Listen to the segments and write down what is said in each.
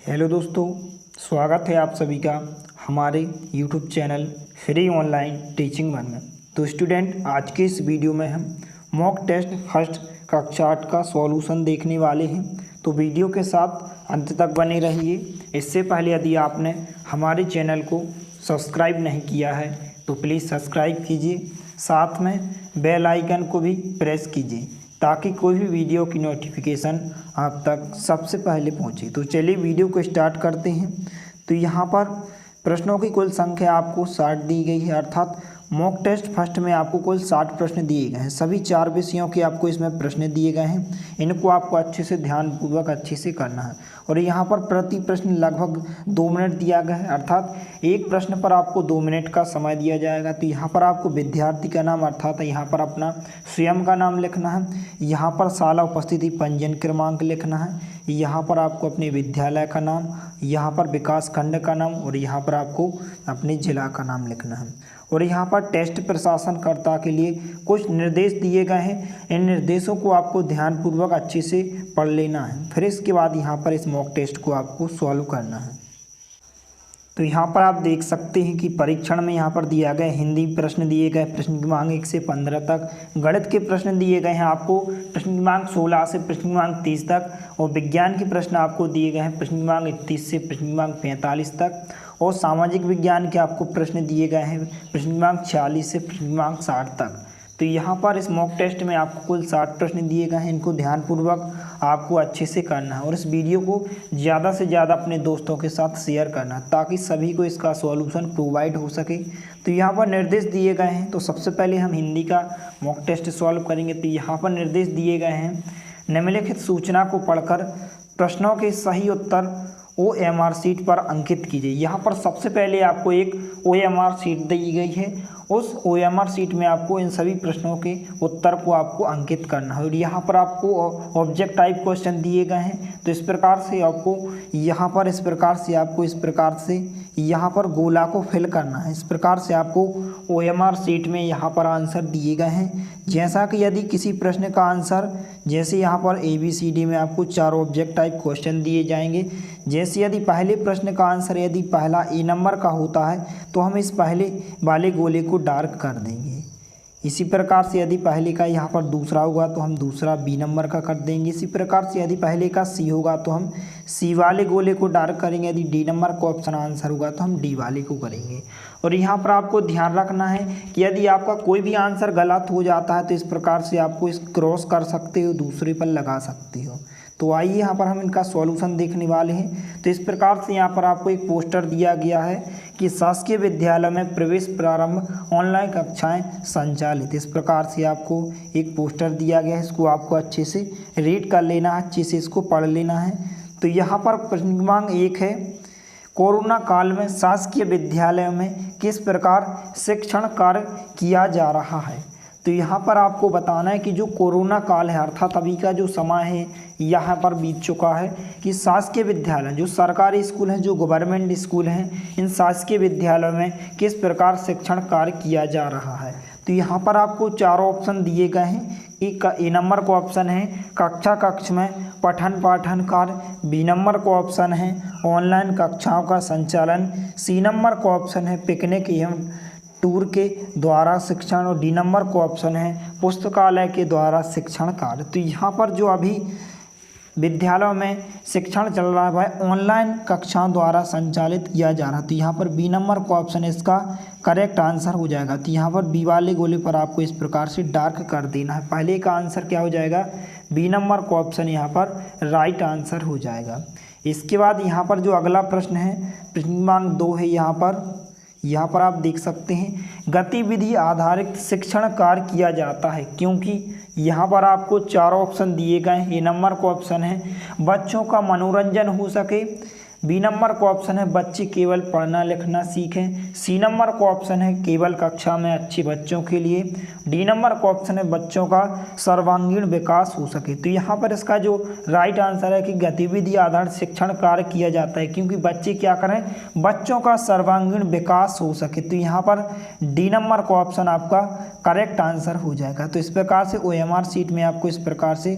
Hello दोस्तों, स्वागत है आप सभी का हमारे YouTube channel free online teaching one में। तो स्टूडेंट, आज के इस वीडियो में हम मॉक टेस्ट फर्स्ट कक्षा 8 का सॉल्यूशन देखने वाले हैं। तो वीडियो के साथ अंत तक बने रहिए। इससे पहले यदि आपने हमारे चैनल को सब्सक्राइब नहीं किया है तो प्लीज़ सब्सक्राइब कीजिए, साथ में बेल आइकन को भी प्रेस कीजिए ताकि कोई भी वीडियो की नोटिफिकेशन आप तक सबसे पहले पहुंचे। तो चलिए वीडियो को स्टार्ट करते हैं। तो यहाँ पर प्रश्नों की कुल संख्या आपको 60 दी गई है, अर्थात मॉक टेस्ट फर्स्ट में आपको कुल 60 प्रश्न दिए गए हैं। सभी 4 विषयों के आपको इसमें प्रश्न दिए गए हैं। इनको आपको अच्छे से ध्यानपूर्वक अच्छे से करना है। और यहाँ पर प्रति प्रश्न लगभग 2 मिनट दिया गया है, अर्थात एक प्रश्न पर आपको 2 मिनट का समय दिया जाएगा। तो यहाँ पर आपको विद्यार्थी का नाम अर्थात यहाँ पर अपना स्वयं का नाम लिखना है, यहाँ पर शाला उपस्थिति पंजीयन क्रमांक लिखना है, यहाँ पर आपको अपने विद्यालय का नाम, यहाँ पर विकास खंड का नाम और यहाँ पर आपको अपने जिला का नाम लिखना है। और यहाँ पर टेस्ट प्रशासनकर्ता के लिए कुछ निर्देश दिए गए हैं। इन निर्देशों को आपको ध्यानपूर्वक अच्छे से पढ़ लेना है। फिर इसके बाद यहाँ पर इस मॉक टेस्ट को आपको सॉल्व करना है। तो यहाँ पर आप देख सकते हैं कि परीक्षण में यहाँ पर दिया गया हिंदी प्रश्न दिए गए, प्रश्न क्रमांक 1 से 15 तक। गणित के प्रश्न दिए गए हैं आपको प्रश्न क्रमांक 16 से प्रश्न क्रमांक 30 तक। और विज्ञान के प्रश्न आपको दिए गए हैं प्रश्न क्रमांक 31 से प्रश्न क्रमांक 45 तक। और सामाजिक विज्ञान के आपको प्रश्न दिए गए हैं प्रश्न क्रमांक 46 से प्रश्न क्रमांक 60 तक। तो यहाँ पर इस मॉक टेस्ट में आपको कुल 60 प्रश्न दिए गए हैं। इनको ध्यानपूर्वक आपको अच्छे से करना है और इस वीडियो को ज़्यादा से ज़्यादा अपने दोस्तों के साथ शेयर करना है ताकि सभी को इसका सॉल्यूशन प्रोवाइड हो सके। तो यहाँ पर निर्देश दिए गए हैं। तो सबसे पहले हम हिंदी का मॉक टेस्ट सॉल्व करेंगे। तो यहाँ पर निर्देश दिए गए हैं, निम्नलिखित सूचना को पढ़कर प्रश्नों के सही उत्तर OMR शीट पर अंकित कीजिए। यहाँ पर सबसे पहले आपको एक OMR शीट दी गई है। उस OMR शीट में आपको इन सभी प्रश्नों के उत्तर को आपको अंकित करना है। और यहाँ पर आपको ऑब्जेक्ट टाइप क्वेश्चन दिए गए हैं। तो इस प्रकार से आपको यहाँ पर इस प्रकार से यहाँ पर गोला को फिल करना है। इस प्रकार से आपको OMR शीट में यहाँ पर आंसर दिए गए हैं। जैसा कि यदि किसी प्रश्न का आंसर, जैसे यहाँ पर ABCD में आपको 4 ऑब्जेक्ट टाइप क्वेश्चन दिए जाएंगे। जैसे यदि पहले प्रश्न का आंसर यदि पहला A नंबर का होता है तो हम इस पहले वाले गोले को डार्क कर देंगे। इसी प्रकार से यदि पहले का यहाँ पर दूसरा होगा तो हम दूसरा B नंबर का कर देंगे। इसी प्रकार से यदि पहले का C होगा तो हम C वाले गोले को डार्क करेंगे। यदि D नंबर का ऑप्शन आंसर होगा तो हम D वाले को करेंगे। और यहाँ पर आपको ध्यान रखना है कि यदि आपका कोई भी आंसर गलत हो जाता है तो इस प्रकार से आपको इस क्रॉस कर सकते हो, दूसरे पर लगा सकते हो। तो आइए यहाँ पर हम इनका सॉल्यूशन देखने वाले हैं। तो इस प्रकार से यहाँ पर आपको एक पोस्टर दिया गया है कि शासकीय विद्यालय में प्रवेश प्रारंभ ऑनलाइन कक्षाएं संचालित। इस प्रकार से आपको एक पोस्टर दिया गया है। इसको आपको अच्छे से रीड कर लेना है, अच्छे से इसको पढ़ लेना है। तो यहाँ पर प्रश्न क्रमांक 1 है, कोरोना काल में शासकीय विद्यालयों में किस प्रकार शिक्षण कार्य किया जा रहा है। तो यहाँ पर आपको बताना है कि जो कोरोना काल है अर्थात अभी का जो समय है यहाँ पर बीत चुका है कि शासकीय विद्यालय, जो सरकारी स्कूल हैं, जो गवर्नमेंट स्कूल हैं, इन शासकीय विद्यालयों में किस प्रकार शिक्षण कार्य किया जा रहा है। तो यहाँ पर आपको 4 ऑप्शन दिए गए हैं। एक A नंबर का ऑप्शन है कक्ष में पठन पाठन कार्य, B नंबर का ऑप्शन है ऑनलाइन कक्षाओं का संचालन, C नंबर का ऑप्शन है पिकनिक एवं टूर के द्वारा शिक्षण और D नंबर का ऑप्शन है पुस्तकालय के द्वारा शिक्षण कार्य। तो यहाँ पर जो अभी विद्यालयों में शिक्षण चल रहा है वह ऑनलाइन कक्षाओं द्वारा संचालित किया जा रहा है। तो यहाँ पर B नंबर का ऑप्शन इसका करेक्ट आंसर हो जाएगा। तो यहाँ पर B वाले गोले पर आपको इस प्रकार से डार्क कर देना है। पहले का आंसर क्या हो जाएगा, B नंबर का ऑप्शन यहाँ पर राइट आंसर हो जाएगा। इसके बाद यहाँ पर जो अगला प्रश्न है प्रश्न क्रमांक 2 है। यहाँ पर आप देख सकते हैं गतिविधि आधारित शिक्षण कार्य किया जाता है, क्योंकि यहाँ पर आपको 4 ऑप्शन दिए गए हैं। A नंबर का ऑप्शन है बच्चों का मनोरंजन हो सके, B नंबर का ऑप्शन है बच्चे केवल पढ़ना लिखना सीखें, C नंबर का ऑप्शन है केवल कक्षा में अच्छे बच्चों के लिए, D नंबर का ऑप्शन है बच्चों का सर्वांगीण विकास हो सके। तो यहाँ पर इसका जो राइट आंसर है कि गतिविधि आधारित शिक्षण कार्य किया जाता है, क्योंकि बच्चे क्या करें, बच्चों का सर्वांगीण विकास हो सके। तो यहाँ पर D नंबर का ऑप्शन आपका करेक्ट आंसर हो जाएगा। तो इस प्रकार से OMR शीट में आपको इस प्रकार से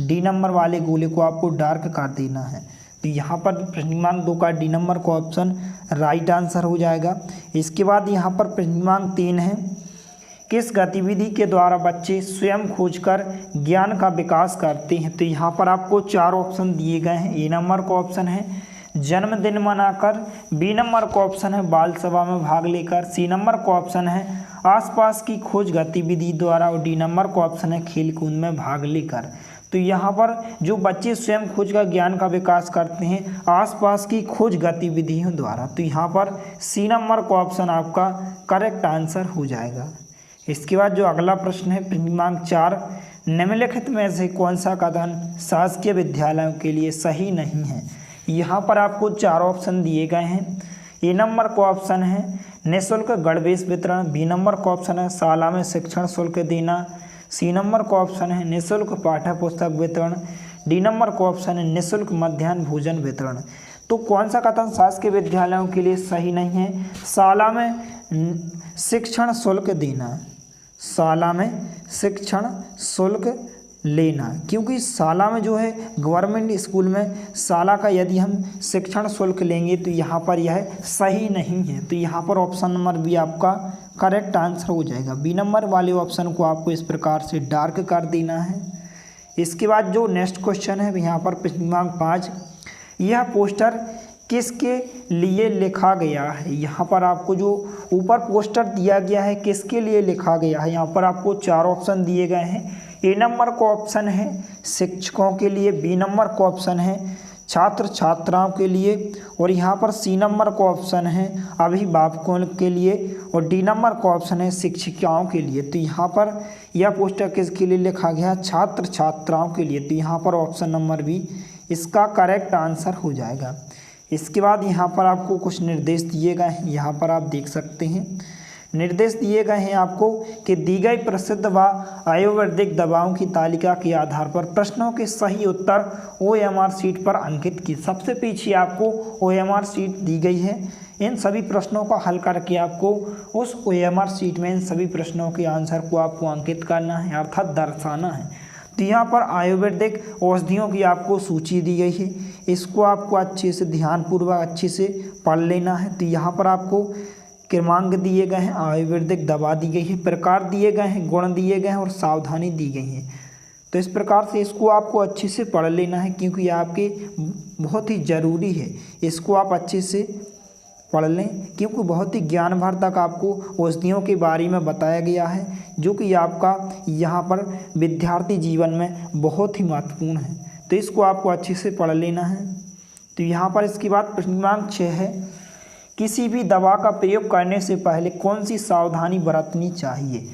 D नंबर वाले गोले को आपको डार्क कर देना है। तो यहाँ पर प्रश्न क्रमांक 2 का डी नंबर का ऑप्शन राइट आंसर हो जाएगा। इसके बाद यहाँ पर प्रश्न क्रमांक 3 है, किस गतिविधि के द्वारा बच्चे स्वयं खोजकर ज्ञान का विकास करते हैं। तो यहाँ पर आपको 4 ऑप्शन दिए गए हैं। ए नंबर का ऑप्शन है जन्मदिन मनाकर, बी नंबर का ऑप्शन है बाल सभा में भाग लेकर, सी नंबर का ऑप्शन है आसपास की खोज गतिविधि द्वारा और डी नंबर का ऑप्शन है खेल कूद में भाग लेकर। तो यहाँ पर जो बच्चे स्वयं खोज का ज्ञान का विकास करते हैं आसपास की खोज गतिविधियों द्वारा, तो यहाँ पर सी नंबर का ऑप्शन आपका करेक्ट आंसर हो जाएगा। इसके बाद जो अगला प्रश्न है प्रश्न क्रमांक 4, निम्नलिखित में से कौन सा कथन शासकीय विद्यालयों के लिए सही नहीं है। यहाँ पर आपको 4 ऑप्शन दिए गए हैं। ए नंबर का ऑप्शन है निःशुल्क गणवेश वितरण, बी नंबर का ऑप्शन है शाला में शिक्षण शुल्क देना, सी नंबर का ऑप्शन है निःशुल्क पाठ्य पुस्तक वितरण, डी नंबर का ऑप्शन है निःशुल्क मध्याह्न भोजन वितरण। तो कौन सा कथन शासकीय विद्यालयों के लिए सही नहीं है। शाला में शिक्षण शुल्क देना, शाला में शिक्षण शुल्क लेना, क्योंकि शाला में जो है गवर्नमेंट स्कूल में शाला का यदि हम शिक्षण शुल्क लेंगे तो यहाँ पर यह सही नहीं है। तो यहाँ पर ऑप्शन नंबर बी आपका करेक्ट आंसर हो जाएगा। बी नंबर वाले ऑप्शन को आपको इस प्रकार से डार्क कर देना है। इसके बाद जो नेक्स्ट क्वेश्चन है यहाँ पर प्रश्न क्रमांक 5, यह पोस्टर किसके लिए लिखा गया है। यहाँ पर आपको जो ऊपर पोस्टर दिया गया है किसके लिए लिखा गया है, यहाँ पर आपको 4 ऑप्शन दिए गए हैं। ए नंबर का ऑप्शन है शिक्षकों के लिए, बी नंबर का ऑप्शन है छात्र छात्राओं के लिए और यहाँ पर सी नंबर का ऑप्शन है अभिभावकों के लिए और डी नंबर का ऑप्शन है शिक्षिकाओं के लिए। तो यहाँ पर यह पोस्टर किसके लिए लिखा गया, छात्र छात्राओं के लिए। तो यहाँ पर ऑप्शन नंबर बी इसका करेक्ट आंसर हो जाएगा। इसके बाद यहाँ पर आपको कुछ निर्देश दिए गए हैं, यहाँ पर आप देख सकते हैं। निर्देश दिए गए हैं आपको कि दी गई प्रसिद्ध व आयुर्वेदिक दवाओं की तालिका के आधार पर प्रश्नों के सही उत्तर OMR शीट पर अंकित की। सबसे पीछे आपको OMR शीट दी गई है। इन सभी प्रश्नों का हल करके आपको उस OMR शीट में इन सभी प्रश्नों के आंसर को आपको अंकित करना है, अर्थात दर्शाना है। तो यहाँ पर आयुर्वेदिक औषधियों की आपको सूची दी गई है, इसको आपको अच्छे से ध्यानपूर्वक अच्छे से पढ़ लेना है। तो यहाँ पर आपको क्रमांक दिए गए हैं, आयुर्वेदिक दवा दी गई है, प्रकार दिए गए हैं, गुण दिए गए हैं और सावधानी दी गई है। तो इस प्रकार से इसको आपको अच्छे से पढ़ लेना है, क्योंकि आपके बहुत ही ज़रूरी है। इसको आप अच्छे से पढ़ लें, क्योंकि बहुत ही ज्ञानवर्धक आपको औषधियों के बारे में बताया गया है, जो कि आपका यहाँ पर विद्यार्थी जीवन में बहुत ही महत्वपूर्ण है। तो इसको आपको अच्छे से पढ़ लेना है। तो यहाँ पर इसके बाद प्रश्न क्रमांक 6 है, किसी भी दवा का प्रयोग करने से पहले कौन सी सावधानी बरतनी चाहिए।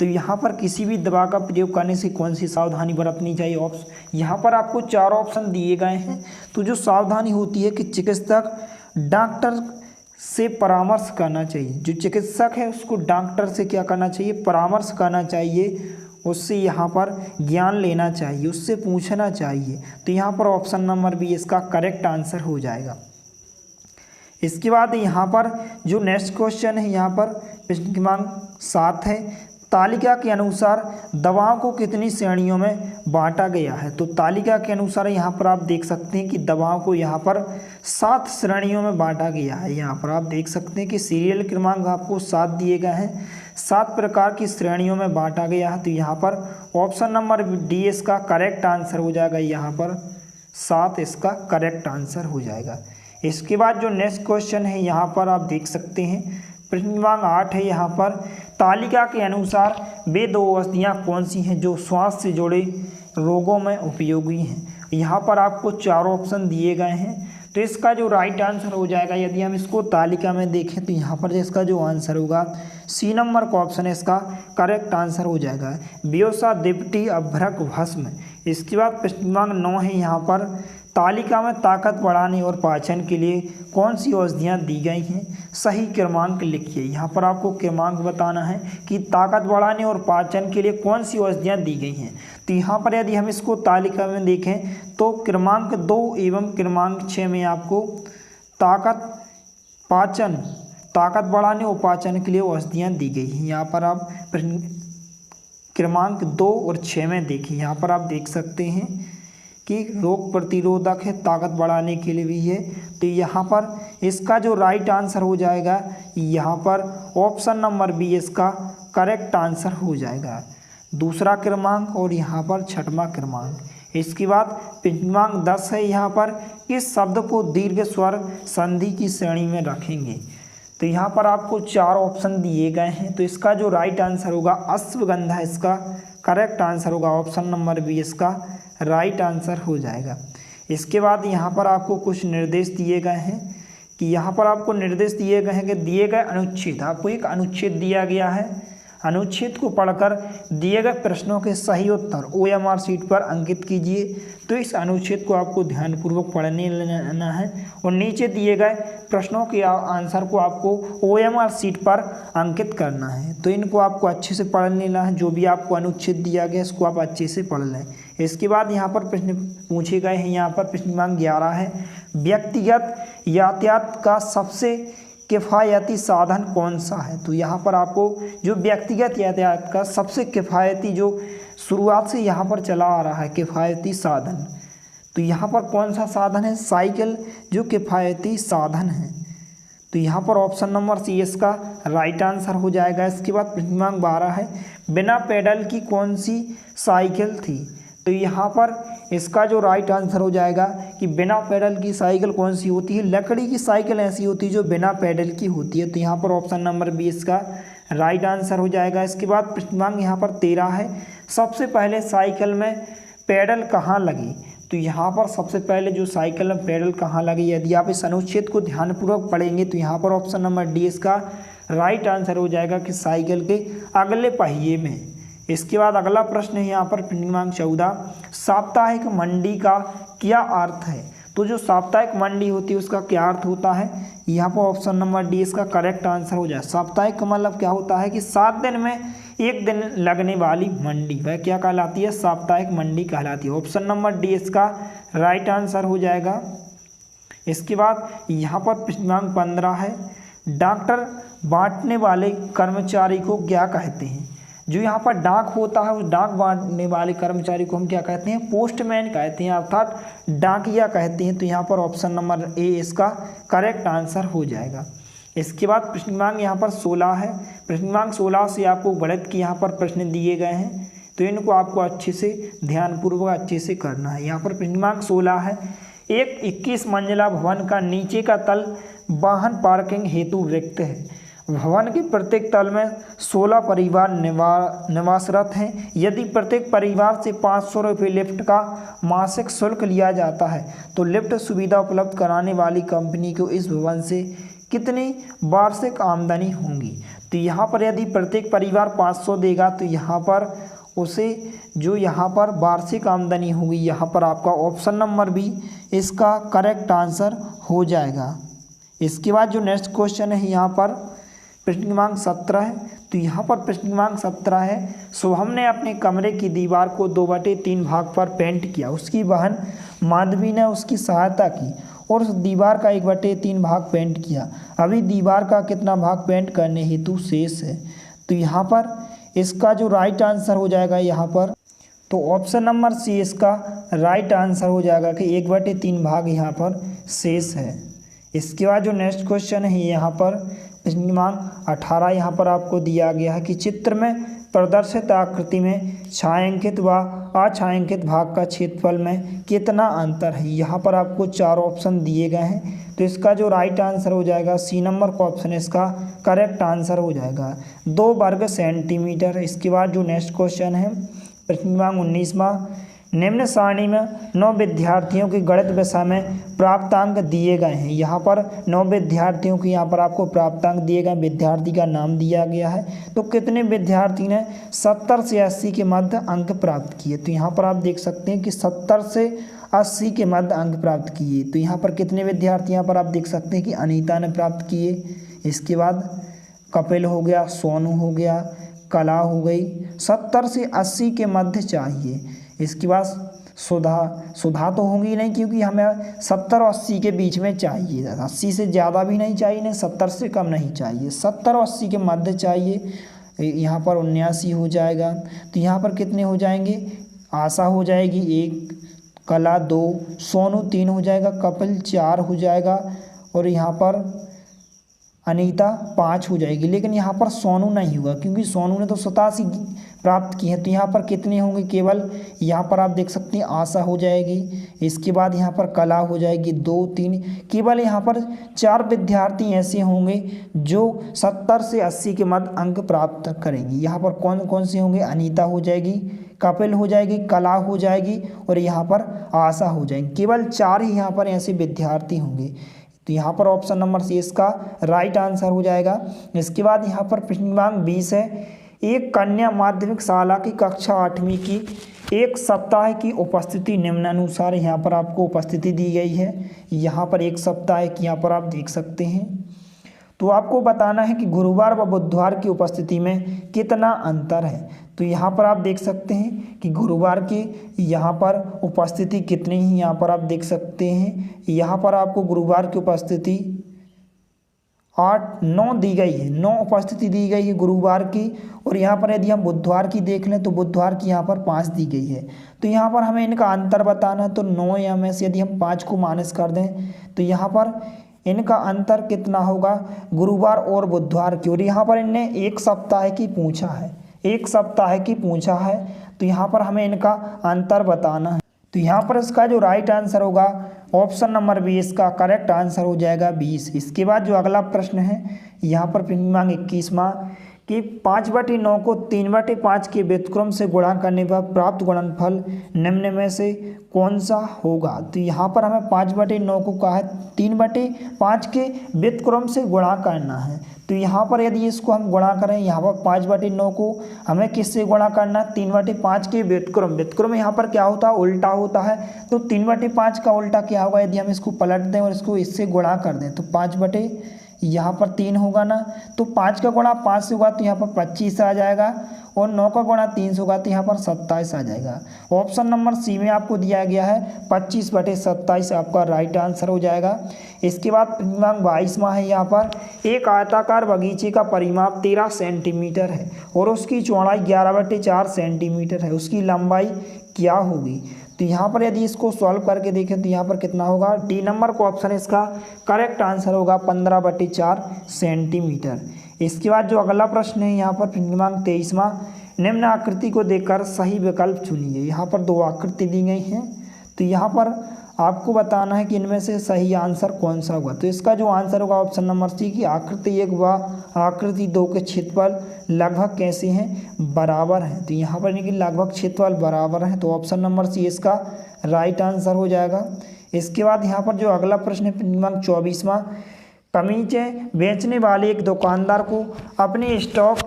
तो यहाँ पर किसी भी दवा का प्रयोग करने से कौन सी सावधानी बरतनी चाहिए। यहाँ पर आपको 4 ऑप्शन दिए गए हैं। तो जो सावधानी होती है कि चिकित्सक डॉक्टर से परामर्श करना चाहिए, जो चिकित्सक है उसको डॉक्टर से क्या करना चाहिए, परामर्श करना चाहिए, उससे यहाँ पर ज्ञान लेना चाहिए, उससे पूछना चाहिए। तो यहाँ पर ऑप्शन नंबर बी इसका करेक्ट आंसर हो जाएगा। इसके बाद यहाँ पर जो नेक्स्ट क्वेश्चन है, यहाँ पर प्रश्न क्रमांक 7 है, तालिका के अनुसार दवाओं को कितनी श्रेणियों में बांटा गया है। तो तालिका के अनुसार यहाँ पर आप देख सकते हैं कि दवाओं को यहाँ पर 7 श्रेणियों में बांटा गया है। यहाँ पर आप देख सकते हैं कि सीरियल क्रमांक आपको 7 दिए गए हैं, 7 प्रकार की श्रेणियों में बांटा गया है। तो यहाँ पर ऑप्शन नंबर डी इसका करेक्ट आंसर हो जाएगा। यहाँ पर 7 इसका करेक्ट आंसर हो जाएगा। इसके बाद जो नेक्स्ट क्वेश्चन है, यहाँ पर आप देख सकते हैं प्रश्न क्रमांक 8 है। यहाँ पर तालिका के अनुसार वे 2 औषधियाँ कौन सी हैं जो श्वास से जुड़े रोगों में उपयोगी हैं। यहाँ पर आपको 4 ऑप्शन दिए गए हैं। तो इसका जो राइट आंसर हो जाएगा, यदि हम इसको तालिका में देखें तो यहाँ पर इसका जो आंसर होगा सी नंबर का ऑप्शन है, इसका करेक्ट आंसर हो जाएगा ब्योसा दिप्टी अभ्रक भस्म। इसके बाद प्रश्न क्रमांक 9 है। यहाँ पर तालिका में ताकत बढ़ाने और पाचन के लिए कौन सी औषधियाँ दी गई हैं, सही क्रमांक लिखिए। यहाँ पर आपको क्रमांक बताना है कि ताकत बढ़ाने और पाचन के लिए कौन सी औषधियाँ दी गई हैं। तो यहाँ पर यदि हम इसको तालिका में देखें तो क्रमांक 2 एवं क्रमांक 6 में आपको ताकत बढ़ाने और पाचन के लिए औषधियाँ दी गई हैं। यहाँ पर आप क्रमांक 2 और 6 में देखिए, यहाँ पर आप देख सकते हैं कि रोग प्रतिरोधक है, ताकत बढ़ाने के लिए भी है। तो यहाँ पर इसका जो राइट आंसर हो जाएगा यहाँ पर ऑप्शन नंबर बी इसका करेक्ट आंसर हो जाएगा। दूसरा क्रमांक और यहाँ पर छठवां क्रमांक। इसके बाद क्रमांक 10 है, यहाँ पर किस शब्द को दीर्घ स्वर संधि की श्रेणी में रखेंगे। तो यहाँ पर आपको 4 ऑप्शन दिए गए हैं। तो इसका जो राइट आंसर होगा अश्वगंधा इसका करेक्ट आंसर होगा। ऑप्शन नंबर बी इसका राइट आंसर हो जाएगा। इसके बाद यहाँ पर आपको कुछ निर्देश दिए गए हैं कि यहाँ पर आपको निर्देश दिए गए हैं कि दिए गए अनुच्छेद, आपको एक अनुच्छेद दिया गया है, अनुच्छेद को पढ़कर दिए गए प्रश्नों के सही उत्तर OMR शीट पर अंकित कीजिए। तो इस अनुच्छेद को आपको ध्यानपूर्वक पढ़ने लेना है और नीचे दिए गए प्रश्नों के आंसर को आपको OMR शीट पर अंकित करना है। तो इनको आपको अच्छे से पढ़ लेना है। जो भी आपको अनुच्छेद दिया गया इसको आप अच्छे से पढ़ लें। इसके बाद यहाँ पर प्रश्न पूछे गए हैं। यहाँ पर प्रश्न क्रमांक 11 है, व्यक्तिगत यातायात का सबसे किफ़ायती साधन कौन सा है। तो यहाँ पर आपको जो व्यक्तिगत यातायात का सबसे किफ़ायती जो शुरुआत से यहाँ पर चला आ रहा है किफ़ायती साधन, तो यहाँ पर कौन सा साधन है, साइकिल जो किफ़ायती साधन है। तो यहाँ पर ऑप्शन नंबर सी इसका राइट आंसर हो जाएगा। इसके बाद प्रश्न क्रमांक 12 है, बिना पेडल की कौन सी साइकिल थी। तो यहाँ पर इसका जो राइट आंसर हो जाएगा कि बिना पेडल की साइकिल कौन सी होती है, लकड़ी की साइकिल ऐसी होती है जो बिना पेडल की होती है। तो यहाँ पर ऑप्शन नंबर बी इसका राइट आंसर हो जाएगा। इसके बाद प्रश्न क्रमांक यहाँ पर 13 है, सबसे पहले साइकिल में पेडल कहाँ लगी। तो यहाँ पर सबसे पहले जो साइकिल में पेडल कहाँ लगी, यदि आप इस अनुच्छेद को ध्यानपूर्वक पढ़ेंगे तो यहाँ पर ऑप्शन नंबर डी इसका राइट आंसर हो जाएगा कि साइकिल के अगले पहिए में। इसके बाद अगला प्रश्न है यहाँ पर प्रश्न क्रमांक 14, साप्ताहिक मंडी का क्या अर्थ है। तो जो साप्ताहिक मंडी होती है उसका क्या अर्थ होता है, यहाँ पर ऑप्शन नंबर डी इसका करेक्ट आंसर हो जाए। साप्ताहिक का मतलब क्या होता है कि 7 दिन में एक दिन लगने वाली मंडी, वह क्या कहलाती है, साप्ताहिक मंडी कहलाती है। ऑप्शन नंबर डी इसका राइट आंसर हो जाएगा। इसके बाद यहाँ पर प्रश्न क्रमांक 15 है, डॉक्टर बांटने वाले कर्मचारी को क्या कहते हैं। जो यहाँ पर डाक होता है उस डाक बांटने वाले कर्मचारी को हम क्या कहते हैं, पोस्टमैन कहते हैं, अर्थात डाकिया कहते हैं। तो यहाँ पर ऑप्शन नंबर ए इसका करेक्ट आंसर हो जाएगा। इसके बाद प्रश्न क्रमांक यहाँ पर 16 है। प्रश्न क्रमांक 16 से आपको गणित के यहाँ पर प्रश्न दिए गए हैं, तो इनको आपको अच्छे से ध्यानपूर्वक अच्छे से करना है। यहाँ पर प्रश्न क्रमांक 16 है, एक 21 मंजिला भवन का नीचे का तल वाहन पार्किंग हेतु रिक्त है। भवन के प्रत्येक तल में 16 परिवार निवासरत हैं। यदि प्रत्येक परिवार से 500 रुपये लिफ्ट का मासिक शुल्क लिया जाता है तो लिफ्ट सुविधा उपलब्ध कराने वाली कंपनी को इस भवन से कितनी वार्षिक आमदनी होगी। तो यहाँ पर यदि प्रत्येक परिवार 500 देगा तो यहाँ पर उसे जो यहाँ पर वार्षिक आमदनी होगी, यहाँ पर आपका ऑप्शन नंबर बी इसका करेक्ट आंसर हो जाएगा। इसके बाद जो नेक्स्ट क्वेश्चन है यहाँ पर प्रश्न क्रमांक 17 है। तो यहाँ पर प्रश्न क्रमांक 17 है, शुभम ने अपने कमरे की दीवार को 2/3 भाग पर पेंट किया। उसकी बहन माधवी ने उसकी सहायता की और उस दीवार का 1/3 भाग पेंट किया। अभी दीवार का कितना भाग पेंट करने हेतु शेष है। तो यहाँ पर इसका जो राइट आंसर हो जाएगा यहाँ पर, तो ऑप्शन नंबर सी इसका राइट आंसर हो जाएगा कि 1/3 भाग यहाँ पर शेष है। इसके बाद जो नेक्स्ट क्वेश्चन है यहाँ पर प्रश्न क्रमांक 18 यहाँ पर आपको दिया गया है कि चित्र में प्रदर्शित आकृति में छायांकित व अछायांकित भाग का क्षेत्रफल में कितना अंतर है। यहाँ पर आपको 4 ऑप्शन दिए गए हैं, तो इसका जो राइट आंसर हो जाएगा सी नंबर का ऑप्शन इसका करेक्ट आंसर हो जाएगा 2 वर्ग सेंटीमीटर। इसके बाद जो नेक्स्ट क्वेश्चन है प्रश्न क्रमांक 19वां, निम्न सारणी में 9 विद्यार्थियों की गणित विषय में प्राप्तांक दिए गए हैं। यहाँ पर 9 विद्यार्थियों की यहाँ पर आपको प्राप्तांक दिए गए, विद्यार्थी का नाम दिया गया है। तो कितने विद्यार्थी ने 70 से 80 के मध्य अंक प्राप्त किए। तो यहाँ पर आप देख सकते हैं कि 70 से 80 के मध्य अंक प्राप्त किए। तो यहाँ पर कितने विद्यार्थी यहाँ पर आप देख सकते हैं कि अनीता ने प्राप्त किए। इसके बाद कपिल हो गया, सोनू हो गया, कला हो गई। 70 से 80 के मध्य चाहिए। इसके बाद सुधा तो होंगी नहीं, क्योंकि हमें 70 और 80 के बीच में चाहिए। 80 से ज़्यादा भी नहीं चाहिए, नहीं 70 से कम नहीं चाहिए, 70 और 80 के मध्य चाहिए। यहाँ पर 79 हो जाएगा। तो यहाँ पर कितने हो जाएंगे, आशा हो जाएगी 1, कला 2, सोनू 3 हो जाएगा, कपिल 4 हो जाएगा और यहाँ पर अनीता 5 हो जाएगी। लेकिन यहाँ पर सोनू नहीं हुआ क्योंकि सोनू ने तो 87 प्राप्त की है। तो यहाँ पर कितने होंगे, केवल यहाँ पर आप देख सकते हैं आशा हो जाएगी, इसके बाद यहाँ पर कला हो जाएगी 2, 3, केवल यहाँ पर 4 विद्यार्थी ऐसे होंगे जो 70 से 80 के मध्य अंक प्राप्त करेंगी। यहाँ पर कौन कौन से होंगे, अनीता हो जाएगी, कपिल हो जाएगी, कला हो जाएगी और यहाँ पर आशा हो जाएगी। केवल 4 ही यहाँ पर ऐसे विद्यार्थी होंगे। तो यहाँ पर ऑप्शन नंबर सी इसका राइट आंसर हो जाएगा। इसके बाद यहाँ पर प्रश्न क्रमांक 20 है, एक कन्या माध्यमिक शाला की कक्षा 8वीं की एक सप्ताह की उपस्थिति निम्नानुसार। यहाँ पर आपको उपस्थिति दी गई है, यहाँ पर एक सप्ताह की यहाँ पर आप देख सकते हैं। तो आपको बताना है कि गुरुवार व बुधवार की उपस्थिति में कितना अंतर है। तो यहाँ पर आप देख सकते हैं कि गुरुवार की यहाँ पर उपस्थिति कितनी ही यहाँ पर आप देख सकते हैं। यहाँ पर आपको गुरुवार की उपस्थिति 9 दी गई है, 9 उपस्थिति दी गई है गुरुवार की। और यहाँ पर यदि हम बुधवार की देख लें तो बुधवार की यहाँ पर 5 दी गई है। तो यहाँ पर हमें इनका अंतर बताना है। तो 9 या में से यदि हम 5 को माइनस कर दें तो यहाँ पर इनका अंतर कितना होगा, गुरुवार और बुधवार की। और यहाँ पर इनने एक सप्ताह की पूछा है, एक सप्ताह की पूछा है। तो यहाँ पर हमें इनका अंतर बताना है। तो यहाँ पर इसका जो राइट आंसर होगा ऑप्शन नंबर 20 का करेक्ट आंसर हो जाएगा 20। इसके बाद जो अगला प्रश्न है यहाँ पर प्रश्न क्रमांक 21वां कि 5/9 को 3/5 के व्युत्क्रम से गुणा करने पर प्राप्त गुणनफल निम्न में से कौन सा होगा। तो यहाँ पर हमें 5/9 को कहा है 3/5 के व्युत्क्रम से गुणा करना है। तो यहाँ पर यदि इसको हम गुणा करें, यहाँ पर 5/9 को हमें किससे गुणा करना है, 3/5 के व्युत्क्रम। व्युत्क्रम यहाँ पर क्या होता है, उल्टा होता है। तो 3/5 का उल्टा क्या होगा, यदि हम इसको पलट दें और इसको इससे गुणा कर दें तो 5 यहाँ पर 3 होगा ना। तो 5 का गुणा 5 से होगा तो यहाँ पर 25 आ जाएगा और 9 का गुणा 3 से होगा तो यहाँ पर 27 आ जाएगा। ऑप्शन नंबर सी में आपको दिया गया है 25/27 आपका राइट आंसर हो जाएगा। इसके बाद क्रमांक 22वां है, यहाँ पर एक आयताकार बगीचे का परिमाप 13 सेंटीमीटर है और उसकी चौड़ाई 11/4 सेंटीमीटर है, उसकी लंबाई क्या होगी। तो यहाँ पर यदि इसको सॉल्व करके देखें तो यहाँ पर कितना होगा, डी नंबर का ऑप्शन इसका करेक्ट आंसर होगा 15/4 सेंटीमीटर। इसके बाद जो अगला प्रश्न है यहाँ पर क्रमांक 23वां, निम्न आकृति को देखकर सही विकल्प चुनिए। यहाँ पर 2 आकृति दी गई हैं। तो यहाँ पर आपको बताना है कि इनमें से सही आंसर कौन सा होगा। तो इसका जो आंसर होगा ऑप्शन नंबर सी की आकृति 1 व आकृति 2 के क्षेत्रफल लगभग कैसे हैं, बराबर हैं। तो यहाँ पर इनकी लगभग क्षेत्रफल बराबर है। तो ऑप्शन नंबर सी इसका राइट आंसर हो जाएगा। इसके बाद यहाँ पर जो अगला प्रश्न है क्रमांक 24वां, कमीजें बेचने वाले एक दुकानदार को अपने स्टॉक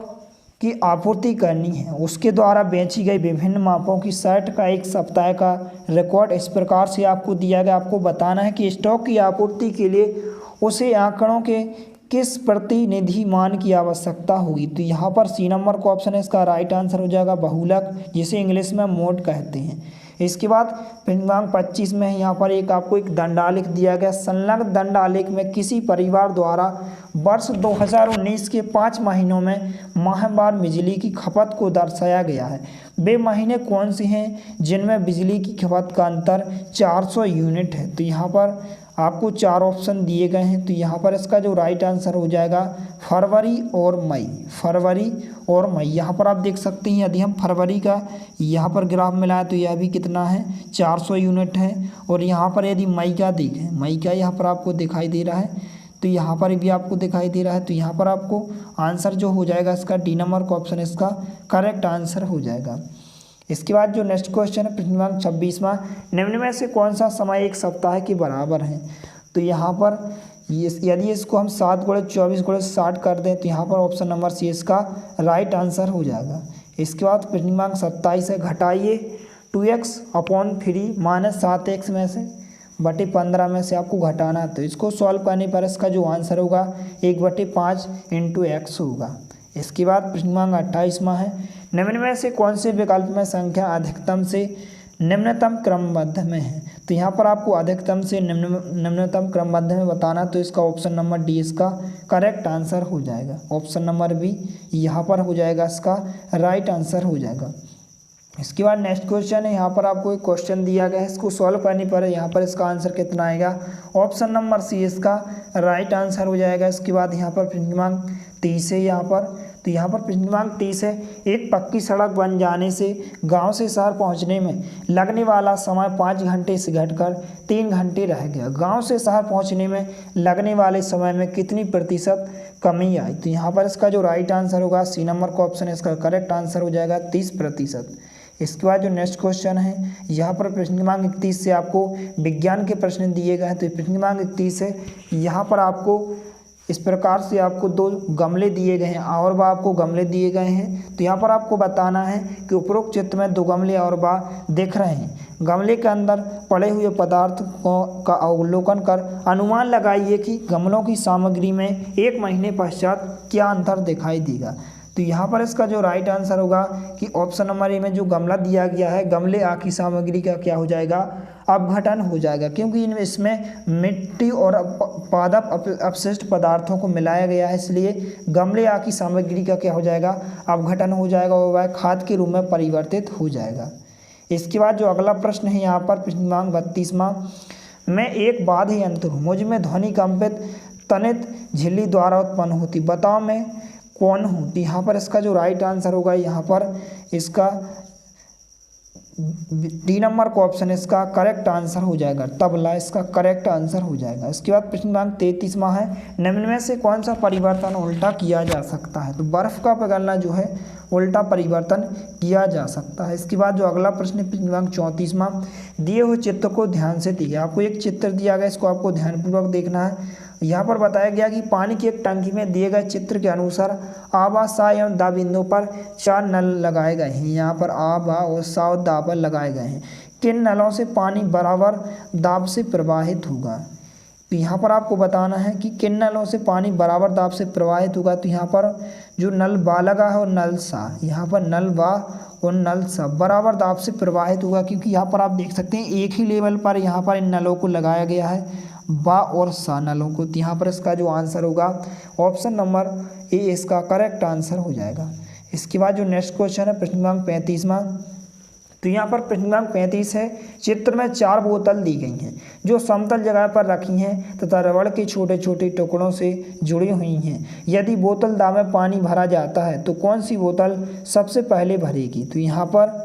की आपूर्ति करनी है। उसके द्वारा बेची गई विभिन्न मापों की शर्ट का एक सप्ताह का रिकॉर्ड इस प्रकार से आपको दिया गया। आपको बताना है कि स्टॉक की आपूर्ति के लिए उसे आंकड़ों के किस प्रतिनिधि मान की आवश्यकता होगी। तो यहाँ पर सी नंबर का ऑप्शन है इसका राइट आंसर हो जाएगा, बहुलक, जिसे इंग्लिश में मोड कहते हैं। इसके बाद क्रमांक 25 में यहाँ पर आपको एक दंडालेख दिया गया। संलग्न दंडालेख में किसी परिवार द्वारा वर्ष 2019 के 5 महीनों में माहवार बिजली की खपत को दर्शाया गया है। वे महीने कौन से हैं जिनमें बिजली की खपत का अंतर 400 यूनिट है। तो यहाँ पर आपको 4 ऑप्शन दिए गए हैं। तो यहाँ पर इसका जो राइट आंसर हो जाएगा फरवरी और मई, फरवरी और मई। यहाँ पर आप देख सकते हैं यदि हम फरवरी का यहाँ पर ग्राफ मिलाएं तो यह भी कितना है, 400 यूनिट है। और यहाँ पर यदि मई का देखें, मई का यहाँ पर आपको दिखाई दे रहा है, तो यहाँ पर भी आपको दिखाई दे रहा है। तो यहाँ पर आपको आंसर जो हो जाएगा इसका डी नंबर का ऑप्शन इसका करेक्ट आंसर हो जाएगा। इसके बाद जो नेक्स्ट क्वेश्चन है क्रमांक 26वां, निम्न में से कौन सा समय एक सप्ताह के बराबर है। तो यहाँ पर यदि इसको हम 7 × 24 × 60 कर दें तो यहाँ पर ऑप्शन नंबर सी इसका राइट आंसर हो जाएगा। इसके बाद क्रमांक 27 है, घटाइए 2x/3 - 7x में से बटे 15 में से आपको घटाना है। तो इसको सॉल्व करने पर इसका जो आंसर होगा 1/5 × x होगा। इसके बाद क्रमांक 28वां है, निम्न में से कौन से विकल्प में संख्या अधिकतम से निम्नतम क्रमबद्ध में है। तो यहाँ पर आपको अधिकतम से निम्नतम क्रमबद्ध में बताना, तो इसका ऑप्शन नंबर डी इसका करेक्ट आंसर हो जाएगा। ऑप्शन नंबर बी यहाँ पर हो जाएगा इसका राइट आंसर हो जाएगा। इसके बाद नेक्स्ट क्वेश्चन है, यहाँ पर आपको एक क्वेश्चन दिया गया है, इसको सॉल्व करने पर यहाँ पर इसका आंसर कितना आएगा। ऑप्शन नंबर सी इसका राइट आंसर हो जाएगा। इसके बाद यहाँ पर प्रश्न क्रमांक 30 है यहाँ पर, तो यहाँ पर प्रश्न क्रमांक 30 है, एक पक्की सड़क बन जाने से गांव से शहर पहुँचने में लगने वाला समय 5 घंटे से घटकर 3 घंटे रह गया। गांव से शहर पहुँचने में लगने वाले समय में कितनी प्रतिशत कमी आई। तो यहाँ पर इसका जो राइट आंसर होगा सी नंबर का ऑप्शन है, इसका करेक्ट आंसर हो जाएगा 30%। इसके बाद जो नेक्स्ट क्वेश्चन है, यहाँ पर प्रश्न क्रमांक 31 से आपको विज्ञान के प्रश्न दिए गए हैं। तो प्रश्न क्रमांक 31 है, यहाँ पर आपको इस प्रकार से आपको 2 गमले दिए गए हैं और वह आपको गमले दिए गए हैं। तो यहाँ पर आपको बताना है कि उपरोक्त चित्र में 2 गमले और वह दिख रहे हैं। गमले के अंदर पड़े हुए पदार्थ का अवलोकन कर अनुमान लगाइए कि गमलों की सामग्री में 1 महीने पश्चात क्या अंतर दिखाई देगा। तो यहाँ पर इसका जो राइट आंसर होगा कि ऑप्शन नंबर ए में जो गमला दिया गया है, गमले आ की सामग्री का क्या हो जाएगा, अपघटन हो जाएगा, क्योंकि इसमें मिट्टी और पादप अपशिष्ट पदार्थों को मिलाया गया है, इसलिए गमले आ की सामग्री का क्या हो जाएगा, अपघटन हो जाएगा और वह खाद के रूप में परिवर्तित हो जाएगा। इसके बाद जो अगला प्रश्न है यहाँ पर प्रश्न क्रमांक 32वां, मैं एक बाध्य यंत्र हूँ, मुझ में ध्वनि कंपित तनित झिल्ली द्वारा उत्पन्न होती, बताओ मैं कौन हूँ। तो यहाँ पर इसका जो राइट आंसर होगा, यहाँ पर इसका डी नंबर का ऑप्शन इसका करेक्ट आंसर हो जाएगा, तबला इसका करेक्ट आंसर हो जाएगा। इसके बाद प्रश्न क्रमांक 33वां है, निम्न में से कौन सा परिवर्तन उल्टा किया जा सकता है। तो बर्फ का पिघलना जो है उल्टा परिवर्तन किया जा सकता है। इसके बाद जो अगला प्रश्न है प्रश्न क्रमांक 34वां, दिए हुए चित्र को ध्यान से देखिए। आपको एक चित्र दिया गया, इसको आपको ध्यानपूर्वक देखना है। यहाँ पर बताया गया कि पानी की एक टंकी में दिए गए चित्र के अनुसार आ, बा, सा एवं दा बिंदु पर 4 नल लगाए गए हैं। यहाँ पर आ, बा और सा और दा पर लगाए गए हैं। किन नलों से पानी बराबर दाब से प्रवाहित होगा। तो यहाँ पर आपको बताना है कि किन नलों से पानी बराबर दाब से प्रवाहित होगा। तो यहाँ पर जो नल बा लगा है और नल सा, यहाँ पर नल बा और नल सा बराबर दाब से प्रवाहित होगा, क्योंकि यहाँ पर आप देख सकते हैं एक ही लेवल पर यहाँ पर इन नलों को लगाया गया है, बा और सा नलों को। तो यहाँ पर इसका जो आंसर होगा ऑप्शन नंबर ए इसका करेक्ट आंसर हो जाएगा। इसके बाद जो नेक्स्ट क्वेश्चन है प्रश्न क्रमांक 35वां, तो यहाँ पर प्रश्न क्रमांक 35 है, चित्र में 4 बोतल दी गई हैं जो समतल जगह पर रखी हैं तथा रबड़ के छोटे छोटे टुकड़ों से जुड़ी हुई हैं। यदि बोतल दाव में पानी भरा जाता है तो कौन सी बोतल सबसे पहले भरेगी। तो यहाँ पर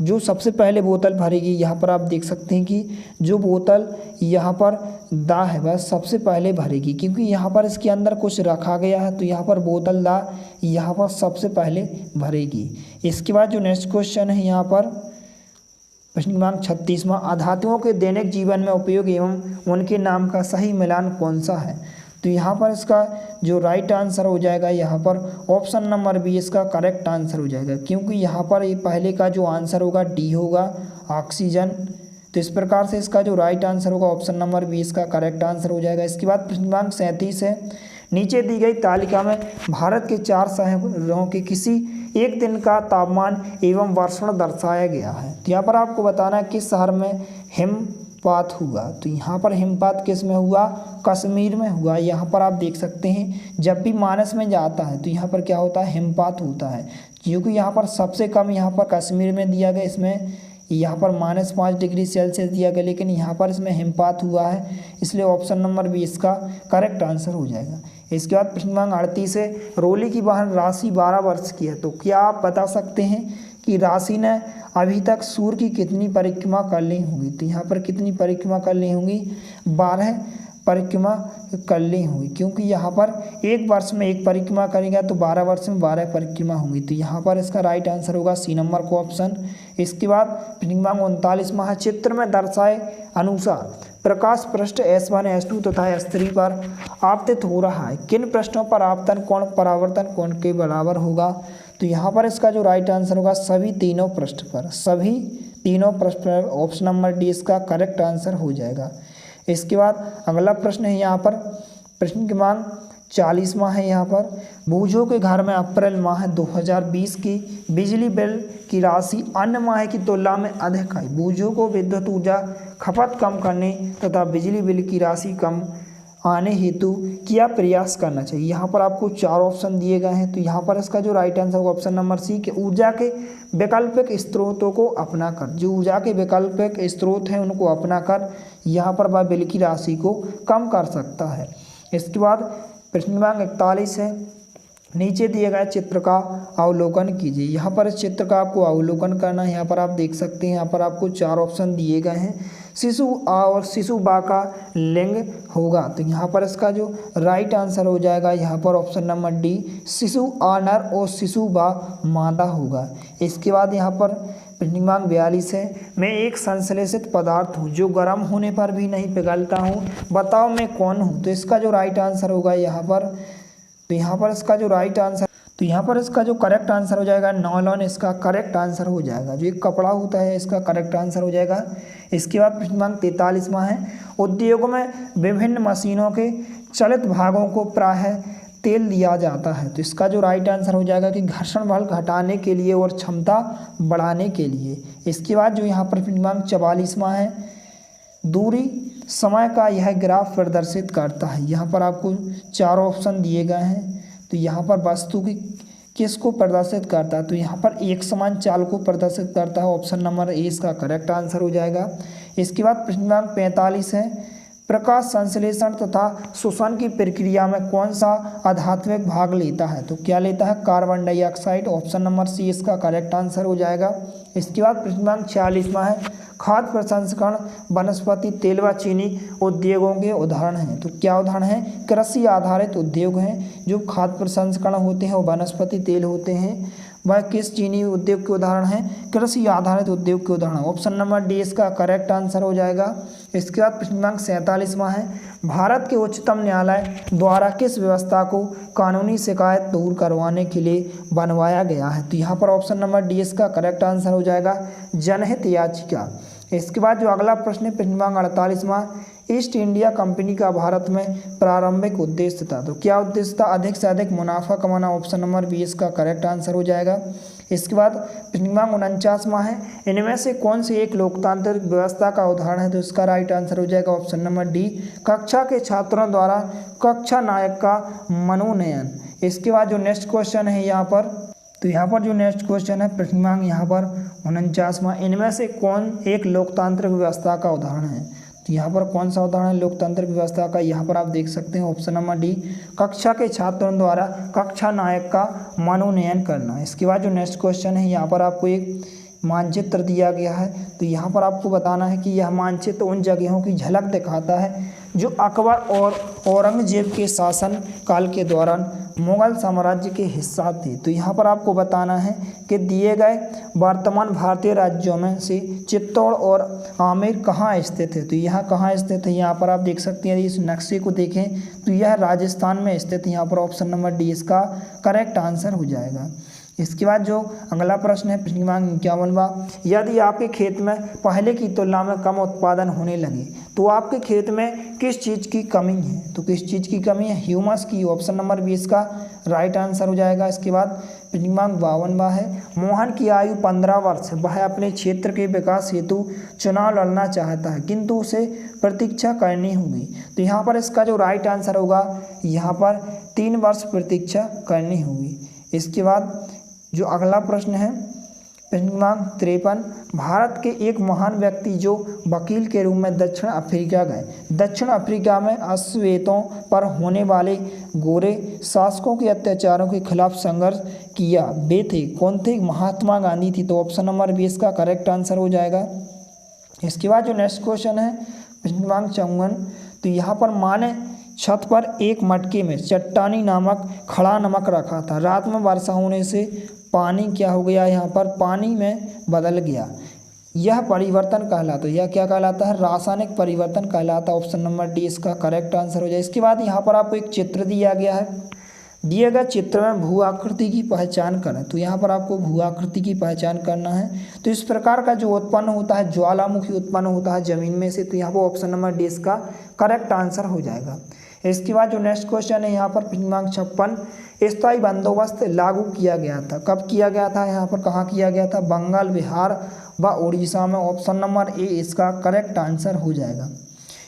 जो सबसे पहले बोतल भरेगी, यहाँ पर आप देख सकते हैं कि जो बोतल यहाँ पर दा है वह सबसे पहले भरेगी, क्योंकि यहाँ पर इसके अंदर कुछ रखा गया है। तो यहाँ पर बोतल दा यहाँ पर सबसे पहले भरेगी। इसके बाद जो नेक्स्ट क्वेश्चन है यहाँ पर प्रश्न क्रमांक 36वां, अधातुओं के दैनिक जीवन में उपयोग एवं उनके नाम का सही मिलान कौन सा है। तो यहाँ पर इसका जो राइट आंसर हो जाएगा, यहाँ पर ऑप्शन नंबर बी इसका करेक्ट आंसर हो जाएगा, क्योंकि यहाँ पर ये पहले का जो आंसर होगा डी होगा, ऑक्सीजन। तो इस प्रकार से इसका जो राइट आंसर होगा ऑप्शन नंबर बी इसका करेक्ट आंसर हो जाएगा। इसके बाद प्रश्न क्रमांक 37 है, नीचे दी गई तालिका में भारत के 4 शहरों के किसी एक दिन का तापमान एवं वर्षण दर्शाया गया है। तो यहाँ पर आपको बताना है किस शहर में हिमपात हुआ। तो यहाँ पर हिमपात किस में हुआ, कश्मीर में हुआ। यहाँ पर आप देख सकते हैं जब भी मानस में जाता है तो यहाँ पर क्या होता है, हिमपात होता है, क्योंकि यहाँ पर सबसे कम यहाँ पर कश्मीर में दिया गया, इसमें यहाँ पर -5 डिग्री सेल्सियस दिया गया, लेकिन यहाँ पर इसमें हिमपात हुआ है, इसलिए ऑप्शन नंबर बी इसका करेक्ट आंसर हो जाएगा। इसके बाद प्रश्न क्रमांक 38 है, रोली की बहन राशि 12 वर्ष की है। तो क्या आप बता सकते हैं कि राशि ने अभी तक सूर्य की कितनी परिक्रमा कर ली होगी। तो यहाँ पर कितनी परिक्रमा कर ली होंगी, 12 परिक्रमा कर ली होंगी, क्योंकि यहाँ पर एक वर्ष में एक परिक्रमा करेंगे तो 12 वर्ष में 12 परिक्रमा होंगी। तो यहाँ पर इसका राइट आंसर होगा सी नंबर का ऑप्शन। इसके बाद प्रश्न क्रमांक 39वां, चित्र में दर्शाए अनुसार प्रकाश पृष्ठ S1 S2 तथा S3 पर आपतित हो रहा है, किन पृष्ठों पर आपतन कोण परावर्तन कोण के बराबर होगा। तो यहाँ पर इसका जो राइट आंसर होगा सभी तीनों पृष्ठ पर, सभी तीनों पृष्ठ पर, ऑप्शन नंबर डी इसका करेक्ट आंसर हो जाएगा। इसके बाद अगला प्रश्न है यहाँ पर प्रश्न क्रमांक 40वां है, यहाँ पर बूझों के घर में अप्रैल माह 2020 की बिजली बिल की राशि अन्य माह की तुलना में अधिक आई। बूझों को विद्युत ऊर्जा खपत कम करने तथा बिजली बिल की राशि कम आने हेतु क्या प्रयास करना चाहिए। यहाँ पर आपको 4 ऑप्शन दिए गए हैं। तो यहाँ पर इसका जो राइट आंसर होगा ऑप्शन नंबर सी कि ऊर्जा के वैकल्पिक स्रोतों को अपनाकर, जो ऊर्जा के वैकल्पिक स्रोत हैं उनको अपनाकर यहाँ पर वह बिल की राशि को कम कर सकता है। इसके बाद प्रश्न नंबर 41 है, नीचे दिए गए चित्र का अवलोकन कीजिए। यहाँ पर इस चित्र का आपको अवलोकन करना है। यहाँ पर आप देख सकते हैं, यहाँ पर आपको 4 ऑप्शन दिए गए हैं। शिशु आ और शिशु बा का लिंग होगा। तो यहाँ पर इसका जो राइट आंसर हो जाएगा यहाँ पर ऑप्शन नंबर डी, शिशु आ नर और शिशु बा मादा होगा। इसके बाद यहाँ पर दिमाग 42 है, मैं एक संश्लेषित पदार्थ हूँ जो गर्म होने पर भी नहीं पिघलता हूँ, बताओ मैं कौन हूँ। तो इसका जो राइट आंसर होगा यहाँ पर, तो यहाँ पर इसका जो राइट आंसर, तो यहाँ पर इसका जो करेक्ट आंसर हो जाएगा नॉयलॉन, इसका करेक्ट आंसर हो जाएगा। जो एक कपड़ा होता है इसका करेक्ट आंसर हो जाएगा। इसके बाद प्रश्न नंबर 43वां है, उद्योगों में विभिन्न मशीनों के चलित भागों को प्रायः तेल दिया जाता है। तो इसका जो राइट आंसर हो जाएगा कि घर्षण बल घटाने के लिए और क्षमता बढ़ाने के लिए। इसके बाद जो यहाँ पर प्रश्न नंबर 44वां है, दूरी समय का यह ग्राफ प्रदर्शित करता है। यहाँ पर आपको 4 ऑप्शन दिए गए हैं। तो यहाँ पर वस्तु की किसको प्रदर्शित करता है, तो यहाँ पर एक समान चाल को प्रदर्शित करता है। ऑप्शन नंबर ए इसका करेक्ट आंसर हो जाएगा। इसके बाद प्रश्न नंबर 45 है, प्रकाश संश्लेषण तथा शोषण की प्रक्रिया में कौन सा आध्यात्मिक भाग लेता है। तो क्या लेता है, carbon dioxide. Option number C इसका करेक्ट आंसर हो जाएगा। इसके बाद प्रश्न नंबर 46वां है, खाद्य प्रसंस्करण वनस्पति तेल व चीनी उद्योगों के उदाहरण हैं। तो क्या उदाहरण हैं, कृषि आधारित उद्योग हैं। जो खाद्य प्रसंस्करण होते हैं वो वनस्पति तेल होते हैं। वह किस चीनी उद्योग के उदाहरण हैं, कृषि आधारित उद्योग के उदाहरण। ऑप्शन नंबर डी इसका करेक्ट आंसर हो जाएगा। इसके बाद प्रश्न नंबर 47वां है, भारत के उच्चतम न्यायालय द्वारा किस व्यवस्था को कानूनी शिकायत दूर करवाने के लिए बनवाया गया है। तो यहाँ पर ऑप्शन नंबर डी इसका करेक्ट आंसर हो जाएगा, जनहित याचिका। इसके बाद जो अगला प्रश्न है प्रश्न नंबर 48वां, ईस्ट इंडिया कंपनी का भारत में प्रारंभिक उद्देश्य था। तो क्या उद्देश्य था, अधिक से अधिक मुनाफा कमाना। ऑप्शन नंबर बी इसका करेक्ट आंसर हो जाएगा। इसके बाद प्रश्न नंबर 49वां है, इनमें से कौन सी एक लोकतांत्रिक व्यवस्था का उदाहरण है। तो इसका राइट आंसर हो जाएगा ऑप्शन नंबर डी, कक्षा के छात्रों द्वारा कक्षा नायक का मनोनयन। इसके बाद जो नेक्स्ट क्वेश्चन है यहाँ पर, तो यहाँ पर जो नेक्स्ट क्वेश्चन है प्रश्न नंबर यहाँ पर 49वां, इनमें से कौन एक लोकतांत्रिक व्यवस्था का उदाहरण है। तो यहाँ पर कौन सा उदाहरण है लोकतांत्रिक व्यवस्था का, यहाँ पर आप देख सकते हैं ऑप्शन नंबर डी, कक्षा के छात्रों द्वारा कक्षा नायक का मनोनयन करना। इसके बाद जो नेक्स्ट क्वेश्चन है यहाँ पर आपको एक मानचित्र दिया गया है। तो यहाँ पर आपको बताना है कि यह मानचित्र उन जगहों की झलक दिखाता है जो अकबर और औरंगजेब के शासन काल के दौरान मुगल साम्राज्य के हिस्सा थे। तो यहाँ पर आपको बताना है कि दिए गए वर्तमान भारतीय राज्यों में से चित्तौड़ और आमेर कहाँ स्थित है। तो यह कहाँ स्थित है, यहाँ पर आप देख सकते हैं। इस नक्शे को देखें तो यह राजस्थान में स्थित है। यहाँ पर ऑप्शन नंबर डी इसका करेक्ट आंसर हो जाएगा। इसके बाद जो अगला प्रश्न है प्रश्न नंबर 51वां, यदि आपके खेत में पहले की तुलना में कम उत्पादन होने लगे तो आपके खेत में किस चीज़ की कमी है। तो किस चीज़ की कमी है, ह्यूमस की। ऑप्शन नंबर 20 का राइट आंसर हो जाएगा। इसके बाद प्रश्न नंबर 52वां है, मोहन की आयु 15 वर्ष, वह अपने क्षेत्र के विकास हेतु चुनाव लड़ना चाहता है किंतु उसे प्रतीक्षा करनी होगी। तो यहाँ पर इसका जो राइट आंसर होगा यहाँ पर 3 वर्ष प्रतीक्षा करनी होगी। इसके बाद जो अगला प्रश्न है प्रश्न नंबर 53, भारत के एक महान व्यक्ति जो वकील के रूप में दक्षिण अफ्रीका गए, दक्षिण अफ्रीका में अश्वेतों पर होने वाले गोरे शासकों के अत्याचारों के खिलाफ संघर्ष किया, वे थे कौन थे, महात्मा गांधी थी। तो ऑप्शन नंबर 20 का करेक्ट आंसर हो जाएगा। इसके बाद जो नेक्स्ट क्वेश्चन है प्रश्न नंबर 54, तो यहाँ पर माने छत पर एक मटके में चट्टानी नामक खड़ा नमक रखा था, रात में वर्षा होने से पानी क्या हो गया, यहाँ पर पानी में बदल गया, यह परिवर्तन कहलाता है। यह क्या कहलाता है, रासायनिक परिवर्तन कहलाता है। ऑप्शन नंबर डी इसका करेक्ट आंसर हो जाए। इसके बाद यहाँ पर आपको एक चित्र दिया गया है, दिए गए चित्र में भू आकृति की पहचान करें। तो यहाँ पर आपको भू आकृति की पहचान करना है। तो इस प्रकार का जो उत्पन्न होता है, ज्वालामुखी उत्पन्न होता है जमीन में से, तो यहाँ पर ऑप्शन नंबर डी इसका करेक्ट आंसर हो जाएगा। इसके बाद जो नेक्स्ट क्वेश्चन है यहाँ पर प्रश्न नंबर 56, स्थायी बंदोबस्त लागू किया गया था, कब किया गया था, यहाँ पर कहाँ किया गया था, बंगाल, बिहार व उड़ीसा में। ऑप्शन नंबर ए इसका करेक्ट आंसर हो जाएगा।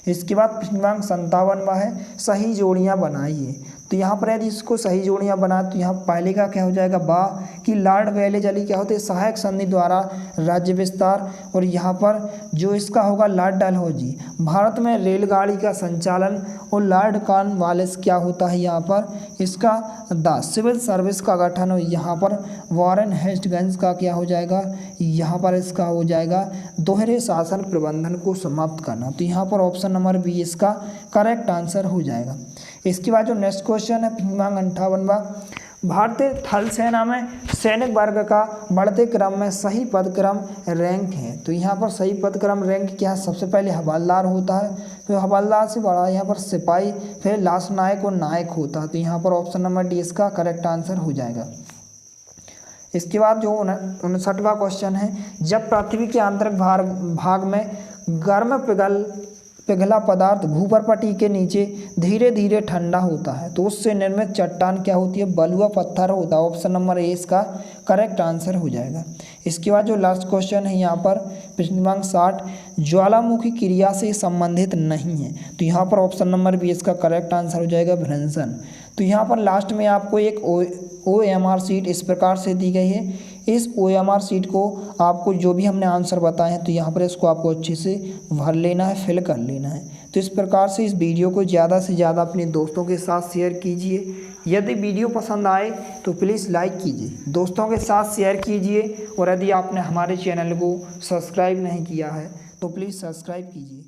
इसके बाद प्रश्न क्रमांक 57वां है, सही जोड़ियाँ बनाइए। तो यहाँ पर यदि इसको सही जोड़ियाँ बना तो यहाँ पहले का क्या हो जाएगा, बा कि लॉर्ड वेलेजली क्या होते हैं, सहायक संधि द्वारा राज्य विस्तार। और यहाँ पर जो इसका होगा लॉर्ड डलहौजी, भारत में रेलगाड़ी का संचालन। और लॉर्ड कॉर्नवालिस क्या होता है यहाँ पर, इसका द सिविल सर्विस का गठन। और यहाँ पर वॉरेन हेस्टिंग्स का क्या हो जाएगा, यहाँ पर इसका हो जाएगा दोहरे शासन प्रबंधन को समाप्त करना। तो यहाँ पर ऑप्शन नंबर बी इसका करेक्ट आंसर हो जाएगा। इसके बाद जो नेक्स्ट क्वेश्चन है प्रश्न क्रमांक 58वां, भारतीय थल सेना में सैनिक वर्ग का बढ़ते क्रम में सही पदक्रम रैंक है। तो यहाँ पर सही पदक्रम रैंक क्या है, सबसे पहले हवलदार होता है, तो हवलदार से बड़ा यहाँ पर सिपाही, फिर लास्ट नायक और नायक होता है। तो यहाँ पर ऑप्शन नंबर डी इसका करेक्ट आंसर हो जाएगा। इसके बाद जो 59वां क्वेश्चन है, जब पृथ्वी के आंतरिक भाग में गर्म पिघला पदार्थ भूपरपटी के नीचे धीरे धीरे ठंडा होता है तो उससे निर्मित चट्टान क्या होती है, बलुआ पत्थर होता है। ऑप्शन नंबर ए इसका करेक्ट आंसर हो जाएगा। इसके बाद जो लास्ट क्वेश्चन है यहाँ पर प्रश्न क्रमांक 60, ज्वालामुखी क्रिया से संबंधित नहीं है। तो यहाँ पर ऑप्शन नंबर बी इसका करेक्ट आंसर हो जाएगा, भ्रंशन। तो यहाँ पर लास्ट में आपको एक OMR शीट इस प्रकार से दी गई है। इस OMR शीट को आपको जो भी हमने आंसर बताए हैं तो यहाँ पर इसको आपको अच्छे से भर लेना है, फिल कर लेना है। तो इस प्रकार से इस वीडियो को ज़्यादा से ज़्यादा अपने दोस्तों के साथ शेयर कीजिए। यदि वीडियो पसंद आए तो प्लीज़ लाइक कीजिए, दोस्तों के साथ शेयर कीजिए। और यदि आपने हमारे चैनल को सब्सक्राइब नहीं किया है तो प्लीज़ सब्सक्राइब कीजिए।